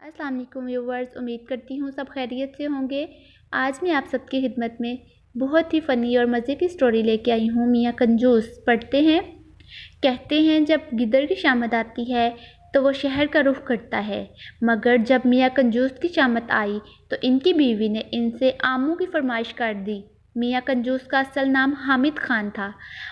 السلام علیکم ویورز، امید کرتی ہوں سب خیریت سے ہوں گے۔ آج میں آپ سب کی خدمت میں بہت ہی فنی اور مزے کی سٹوری لے کے آئی ہوں۔ میاں کنجوس پڑھتے ہیں، کہتے ہیں جب گدڑ کی شامت آتی ہے تو وہ شہر کا رخ کرتا ہے، مگر جب میاں کنجوس کی شامت آئی تو ان کی بیوی نے ان سے آموں کی فرمائش کر دی۔ میاں کنجوس کا اصل نام حامد خان تھا،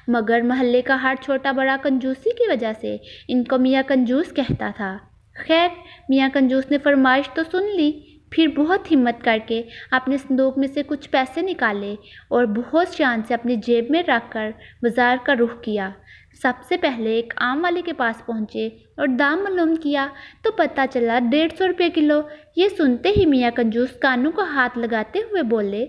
مگر محلے کا ہر چھوٹا بڑا کنجوسی کی وجہ سے ان کو میاں کنجوس کہتا تھا۔ خیر، میاں کنجوس نے فرمائش تو سن لی، پھر بہت ہمت کر کے اپنے صندوق میں سے کچھ پیسے نکالے اور بہت شان سے اپنی جیب میں رکھ کر بازار کا رخ کیا۔ سب سے پہلے ایک آم والے کے پاس پہنچے اور دام معلوم کیا تو پتہ چلا 150 روپے کلو۔ یہ سنتے ہی میاں کنجوس کانوں کو ہاتھ لگاتے ہوئے بولے،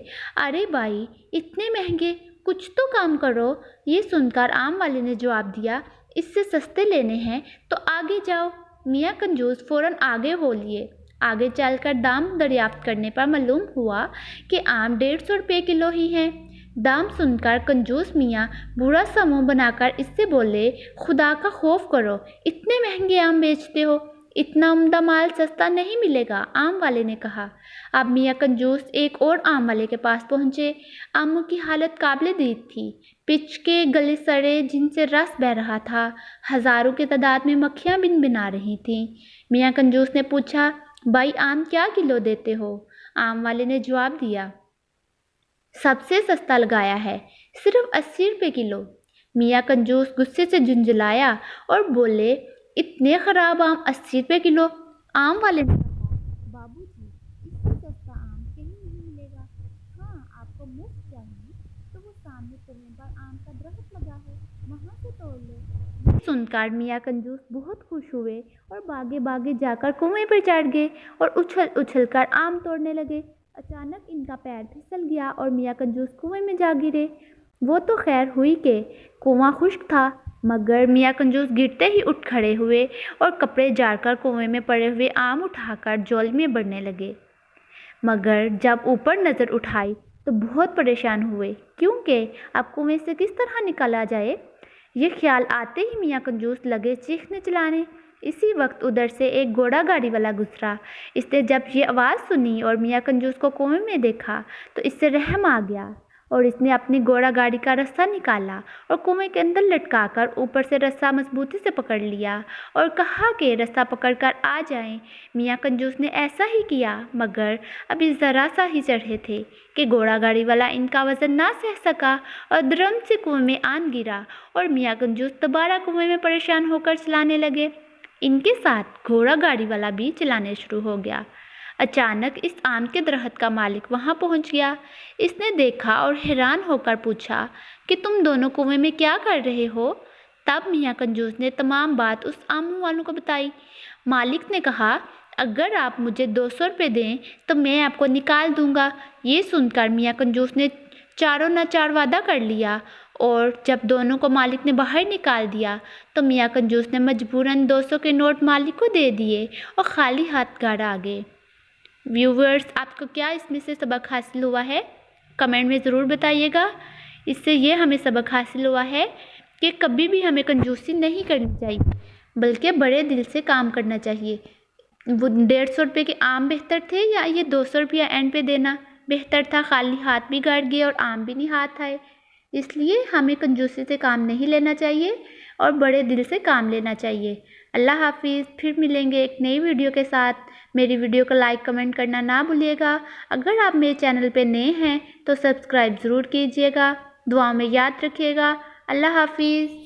ارے بھائی، اتنے مہنگے، کچھ تو کام کرو۔ یہ سن کر آم والے نے جواب دیا، اس سے سستے لینے ہیں تو آگے جاؤ۔ میاں کنجوس فوراً آگے ہو لیے۔ آگے چل کر دام دریافت کرنے پر معلوم ہوا کہ آم 150 روپے کلو ہی ہیں۔ دام سن کر کنجوس میاں برا سا منہ بنا کر اس سے بولے، خدا کا خوف کرو، اتنے مہنگے آم بیچتے ہو، اتنا عمدہ مال سستا نہیں ملے گا۔ آم والے نے کہا۔ اب میاں کنجوس ایک اور آم والے کے پاس پہنچے۔ آموں کی حالت قابل دید تھی، پچ کے گلے سڑے جن سے رس بہہ رہا تھا، ہزاروں کی تعداد میں مکھیاں بن بنا رہی تھیں۔ میاں کنجوس نے پوچھا، بھائی آم کیا کلو دیتے ہو؟ آم والے نے جواب دیا، سب سے سستا لگایا ہے، صرف 80 روپے کلو۔ میاں کنجوس غصے سے جھنجھلایا اور بولے، اتنے خراب آم 80 روپے کلو؟ آم والے نے کہا، بابو جی، اس سے سستا آم کہیں نہیں ملے گا۔ ہاں، آپ کو مفت چاہیے تو وہ سامنے کنویں پر آم کا درخت لگا ہے، وہاں سے توڑ لو۔ یہ سن کر میاں کنجوس بہت خوش ہوئے اور باغے باغے جا کر کنویں پر چڑھ گئے اور اچھل اچھل کر آم توڑنے لگے۔ اچانک ان کا پیر پھسل گیا اور میاں کنجوس کنویں میں جا گرے۔ وہ تو خیر ہوئی کہ کنواں خشک تھا، مگر میاں کنجوس گرتے ہی اٹھ کھڑے ہوئے اور کپڑے جاڑ کر کنویں میں پڑے ہوئے آم اٹھا کر جھولی میں بھرنے لگے۔ مگر جب اوپر نظر اٹھائی تو بہت پریشان ہوئے، کیونکہ اب کنویں سے کس طرح نکالا جائے۔ یہ خیال آتے ہی میاں کنجوس لگے چیخنے چلانے۔ اسی وقت ادھر سے ایک گھوڑا گاڑی والا گزرا۔ اس نے جب یہ آواز سنی اور میاں کنجوس کو کنویں میں دیکھا تو اس سے رحم آ گیا اور اس نے اپنی گھوڑا گاڑی کا رسہ نکالا اور کنویں کے اندر لٹکا کر اوپر سے رسہ مضبوطی سے پکڑ لیا اور کہا کہ رسہ پکڑ کر آ جائیں۔ میاں کنجوس نے ایسا ہی کیا، مگر ابھی ذرا سا ہی چڑھے تھے کہ گھوڑا گاڑی والا ان کا وزن نہ سہ سکا اور درم سے کنویں میں آن گرا اور میاں کنجوس دوبارہ کنویں میں پریشان ہو کر چلانے لگے۔ ان کے ساتھ گھوڑا گاڑی والا بھی چلانے شروع ہو گیا۔ اچانک اس آم کے درخت کا مالک وہاں پہنچ گیا۔ اس نے دیکھا اور حیران ہو کر پوچھا کہ تم دونوں کنویں میں کیا کر رہے ہو؟ تب میاں کنجوس نے تمام بات اس آموں والوں کو بتائی۔ مالک نے کہا، اگر آپ مجھے 200 روپے دیں تو میں آپ کو نکال دوں گا۔ یہ سن کر میاں کنجوس نے چاروں نہ چار وعدہ کر لیا اور جب دونوں کو مالک نے باہر نکال دیا تو میاں کنجوس نے مجبوراً 200 کے نوٹ مالک کو دے دیے اور خالی ہاتھ گھر آ گئے۔ ویورز، آپ کو کیا اس میں سے سبق حاصل ہوا ہے؟ کمنٹ میں ضرور بتائیے گا۔ اس سے یہ ہمیں سبق حاصل ہوا ہے کہ کبھی بھی ہمیں کنجوسی نہیں کرنی چاہیے، بلکہ بڑے دل سے کام کرنا چاہیے۔ وہ 150 روپے کے آم بہتر تھے یا یہ 200 روپیہ اینڈ پہ دینا بہتر تھا؟ خالی ہاتھ بھی گھر گئے اور آم بھی نہیں ہاتھ آئے۔ اس لیے ہمیں کنجوسی سے کام نہیں لینا چاہیے اور بڑے دل سے کام لینا چاہیے۔ اللہ حافظ، پھر ملیں گے ایک نئی ویڈیو کے ساتھ۔ میری ویڈیو کو لائک کمنٹ کرنا نہ بھولیے گا۔ اگر آپ میرے چینل پہ نئے ہیں تو سبسکرائب ضرور کیجیے گا۔ دعاؤں میں یاد رکھیے گا۔ اللہ حافظ۔